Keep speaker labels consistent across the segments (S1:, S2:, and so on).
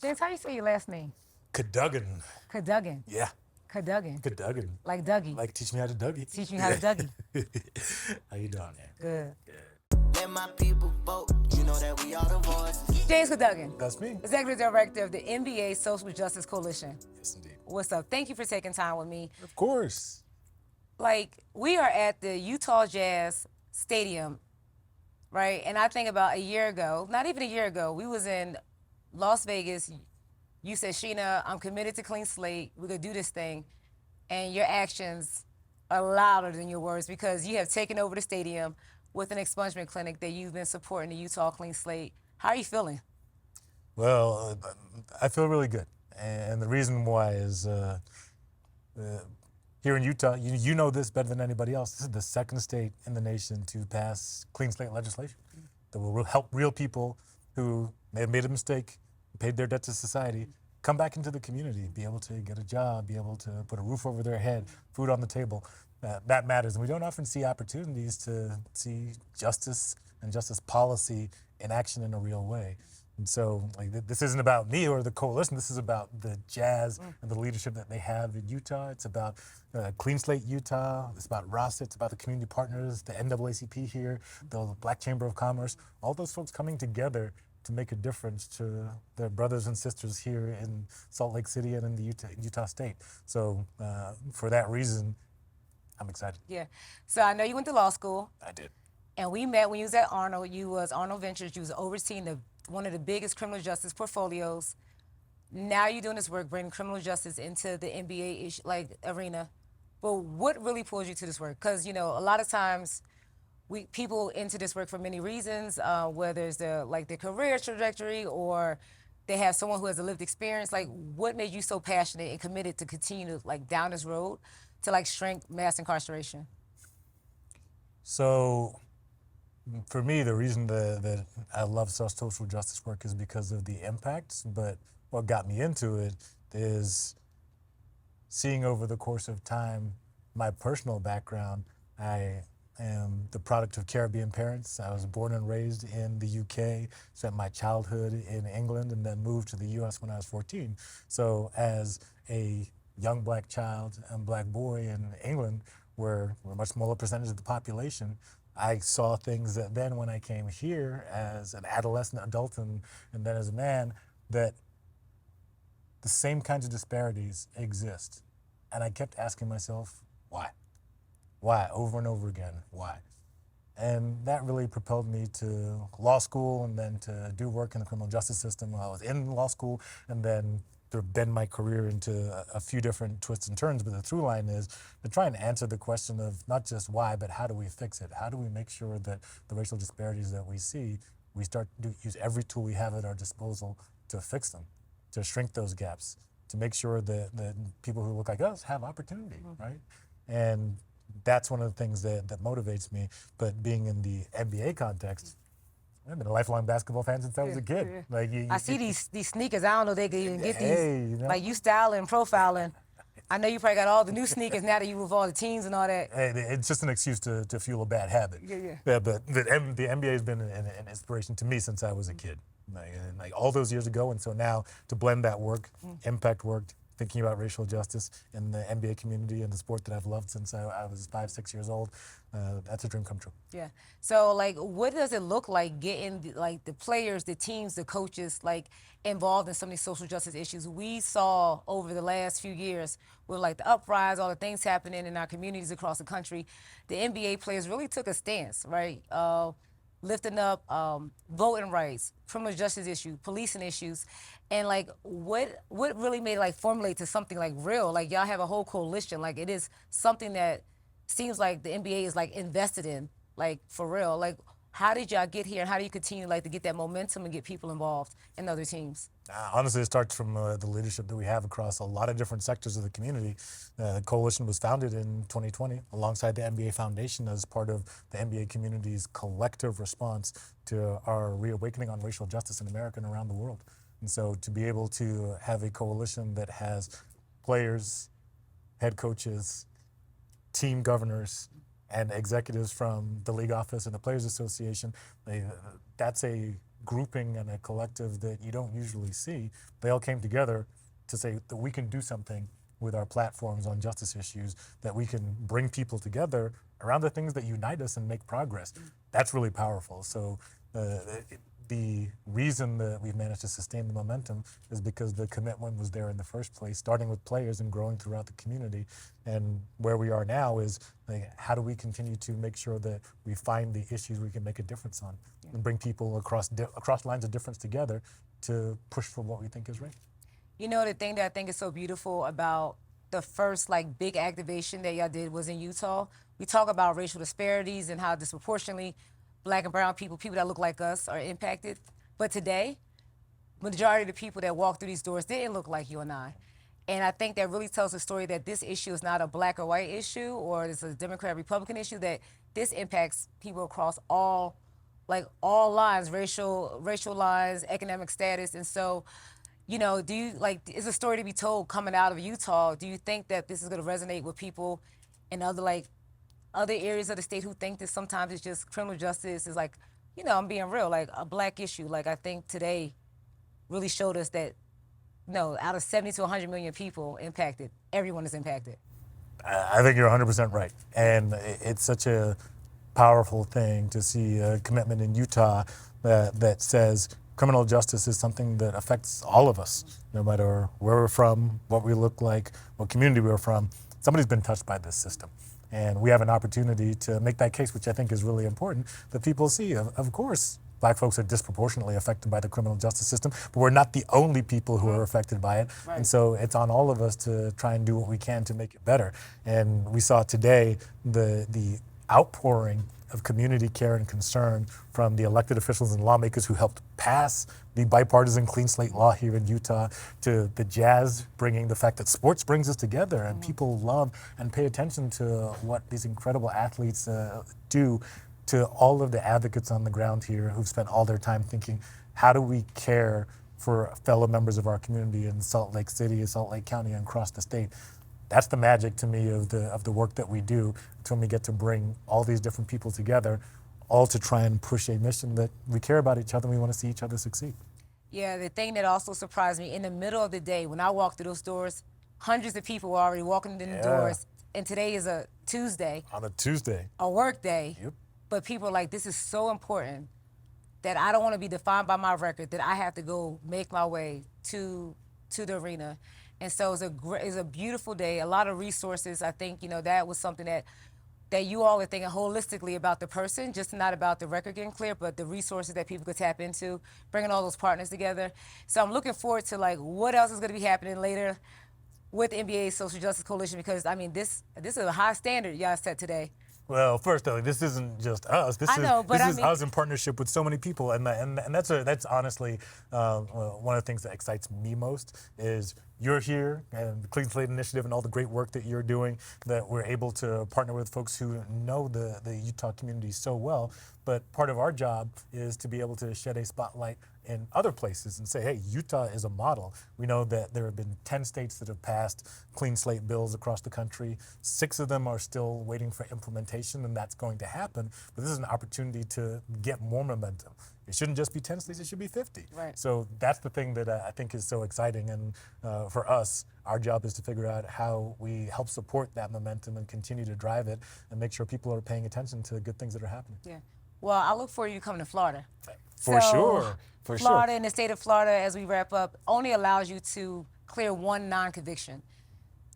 S1: James, how you say your last name?
S2: Mcduggen.
S1: Mcduggen.
S2: Yeah,
S1: Mcduggen.
S2: Mcduggen.
S1: Like Dougie.
S2: Like teach me how to Dougie.
S1: Teach me how to Dougie.
S2: How you doing, man?
S1: Good.
S3: Let my people vote. You know that we are the voice.
S1: James Mcduggen,
S2: That's me.
S1: Executive Director of the NBA Social Justice Coalition.
S2: Yes, indeed.
S1: What's up? Thank you for taking time with me.
S2: Of course.
S1: Like, we are at the Utah Jazz Stadium, right? And I think about a year ago, not even a year ago, we was in Las Vegas. You said, Sheena, I'm committed to clean slate. We're going to do this thing. And your actions are louder than your words because you have taken over the stadium with an expungement clinic that you've been supporting the Utah Clean Slate. How are you feeling?
S2: Well, I feel really good. And the reason why is here in Utah, you know this better than anybody else. This is the second state in the nation to pass clean slate legislation that will help real people who may have made a mistake, paid their debt to society, come back into the community, be able to get a job, be able to put a roof over their head, food on the table. That matters. And we don't often see opportunities to see justice and justice policy in action in a real way. And so this isn't about me or the coalition. This is about the Jazz and the leadership that they have in Utah. It's about Clean Slate Utah. It's about ROSA. It's about the community partners, the NAACP here, the Black Chamber of Commerce, all those folks coming together to make a difference to their brothers and sisters here in Salt Lake City and in the Utah State. So for that reason, I'm excited.
S1: Yeah. So I know you went to law school.
S2: I did.
S1: And we met when you was at Arnold. You was Arnold Ventures. You was overseeing one of the biggest criminal justice portfolios. Now you're doing this work, bringing criminal justice into the NBA arena. But what really pulls you to this work? Because a lot of times, people into this work for many reasons, whether it's their career trajectory or they have someone who has a lived experience. Like, what made you so passionate and committed to continue down this road to shrink mass incarceration?
S2: So for me, the reason that I love social justice work is because of the impacts, but what got me into it is seeing over the course of time my personal background. I am the product of Caribbean parents. I was born and raised in the UK, spent my childhood in England, and then moved to the US when I was 14. So as a young black child and black boy in England, where we're a much smaller percentage of the population, I saw things that then when I came here as an adolescent adult and then as a man, that the same kinds of disparities exist. And I kept asking myself, why? Why? Over and over again, why? And that really propelled me to law school and then to do work in the criminal justice system while I was in law school, and then to bend my career into a few different twists and turns. But the through line is to try and answer the question of not just why, but how do we fix it? How do we make sure that the racial disparities that we see, we start to use every tool we have at our disposal to fix them, to shrink those gaps, to make sure that people who look like us have opportunity, right? And that's one of the things that motivates me. But being in the NBA context, I've been a lifelong basketball fan since I was a kid.
S1: Yeah.
S2: Like
S1: I see these sneakers. I don't know they can even get
S2: Hey,
S1: these.
S2: you know.
S1: Like, you styling, profiling. I know you probably got all the new sneakers now that you with all the teams and all that.
S2: Hey, it's just an excuse to fuel a bad habit.
S1: Yeah.
S2: But the NBA has been an inspiration to me since I was a kid, like all those years ago. And so now to blend that work, impact work, thinking about racial justice in the NBA community and the sport that I've loved since I was 5, 6 years old, that's a dream come true.
S1: Yeah. So, what does it look like getting the players, the teams, the coaches involved in some of these social justice issues? We saw over the last few years with the uprise, all the things happening in our communities across the country, the NBA players really took a stance, right? Lifting up voting rights, criminal justice issues, policing issues, and what really made it formulate to something real? Y'all have a whole coalition. It is something that seems like the NBA is invested in, for real. How did y'all get here, and how do you continue to get that momentum and get people involved in other teams?
S2: Honestly, it starts from the leadership that we have across a lot of different sectors of the community. The coalition was founded in 2020 alongside the NBA Foundation as part of the NBA community's collective response to our reawakening on racial justice in America and around the world. And so to be able to have a coalition that has players, head coaches, team governors, and executives from the league office and the Players Association, that's a grouping and a collective that you don't usually see. They all came together to say that we can do something with our platforms on justice issues, that we can bring people together around the things that unite us and make progress. That's really powerful. So the reason that we've managed to sustain the momentum is because the commitment was there in the first place, starting with players and growing throughout the community. And where we are now is like, how do we continue to make sure that we find the issues we can make a difference on and bring people across lines of difference together to push for what we think is right.
S1: You know, the thing that I think is so beautiful about the first like big activation that y'all did was in Utah. We talk about racial disparities and how disproportionately black and brown people, people that look like us, are impacted. But today, majority of the people that walk through these doors didn't look like you and I. And I think that really tells the story that this issue is not a black or white issue or it's a Democrat Republican issue, that this impacts people across all lines, racial lines, economic status. And so, you know, do you like, is a story to be told coming out of Utah? Do you think that this is going to resonate with people in other areas of the state who think that sometimes it's just criminal justice is like, you know, I'm being real, like a black issue? Like I think today really showed us that no, out of 70 to 100 million people impacted, everyone is impacted.
S2: I think you're 100% right. And it's such a powerful thing to see a commitment in Utah that says criminal justice is something that affects all of us, no matter where we're from, what we look like, what community we're from. Somebody's been touched by this system. And we have an opportunity to make that case, which I think is really important, that people see. Of course, black folks are disproportionately affected by the criminal justice system, but we're not the only people who are affected by it. Right. And so it's on all of us to try and do what we can to make it better. And we saw today the outpouring of community care and concern from the elected officials and lawmakers who helped pass the bipartisan clean slate law here in Utah, to the Jazz bringing the fact that sports brings us together and people love and pay attention to what these incredible athletes do, to all of the advocates on the ground here who've spent all their time thinking, how do we care for fellow members of our community in Salt Lake City, Salt Lake County, and across the state? That's the magic to me of the work that we do. It's when we get to bring all these different people together, all to try and push a mission that we care about each other and we want to see each other succeed.
S1: Yeah, the thing that also surprised me, in the middle of the day, when I walked through those doors, hundreds of people were already walking in the doors, and today is a Tuesday.
S2: On a Tuesday.
S1: A work day.
S2: Yep.
S1: But people are like, this is so important that I don't want to be defined by my record, that I have to go make my way to the arena. And so it's a beautiful day, a lot of resources. I think, you know, that was something that you all are thinking holistically about the person, just not about the record getting clear, but the resources that people could tap into, bringing all those partners together. So I'm looking forward to like what else is going to be happening later with the NBA Social Justice Coalition, because I mean, this is a high standard y'all set today.
S2: Well, first, though, this isn't just us. This is us in partnership with so many people, and that's honestly one of the things that excites me most is you're here and the Clean Slate Initiative and all the great work that you're doing, that we're able to partner with folks who know the Utah community so well. But part of our job is to be able to shed a spotlight in other places and say, hey, Utah is a model. We know that there have been 10 states that have passed clean slate bills across the country. 6 of them are still waiting for implementation, and that's going to happen. But this is an opportunity to get more momentum. It shouldn't just be 10 states, it should be 50.
S1: Right.
S2: So that's the thing that I think is so exciting. And for us, our job is to figure out how we help support that momentum and continue to drive it and make sure people are paying attention to the good things that are happening.
S1: Yeah. Well, I look forward to you coming to Florida.
S2: For sure.
S1: Florida, in the state of Florida, as we wrap up, only allows you to clear one non-conviction.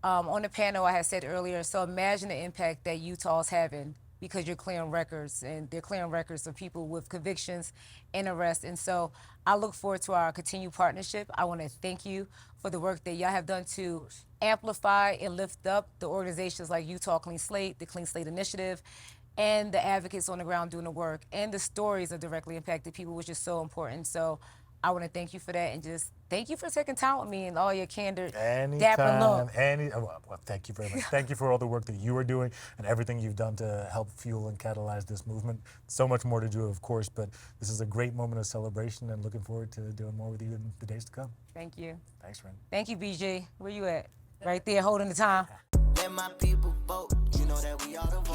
S1: On the panel, I had said earlier, so imagine the impact that Utah is having because you're clearing records, and they're clearing records of people with convictions and arrests. And so I look forward to our continued partnership. I want to thank you for the work that y'all have done to amplify and lift up the organizations like Utah Clean Slate, the Clean Slate Initiative, and the advocates on the ground doing the work, and the stories of directly impacted people, which is so important. So I want to thank you for that, and just thank you for taking time with me and all your candor, dapper look.
S2: Well, thank you very much. Thank you for all the work that you are doing and everything you've done to help fuel and catalyze this movement. So much more to do, of course, but this is a great moment of celebration, and looking forward to doing more with you in the days to come.
S1: Thank you.
S2: Thanks, Ren.
S1: Thank you, BJ. Where you at? Right there, holding the time.
S3: Let my people vote. You know that we all the vote.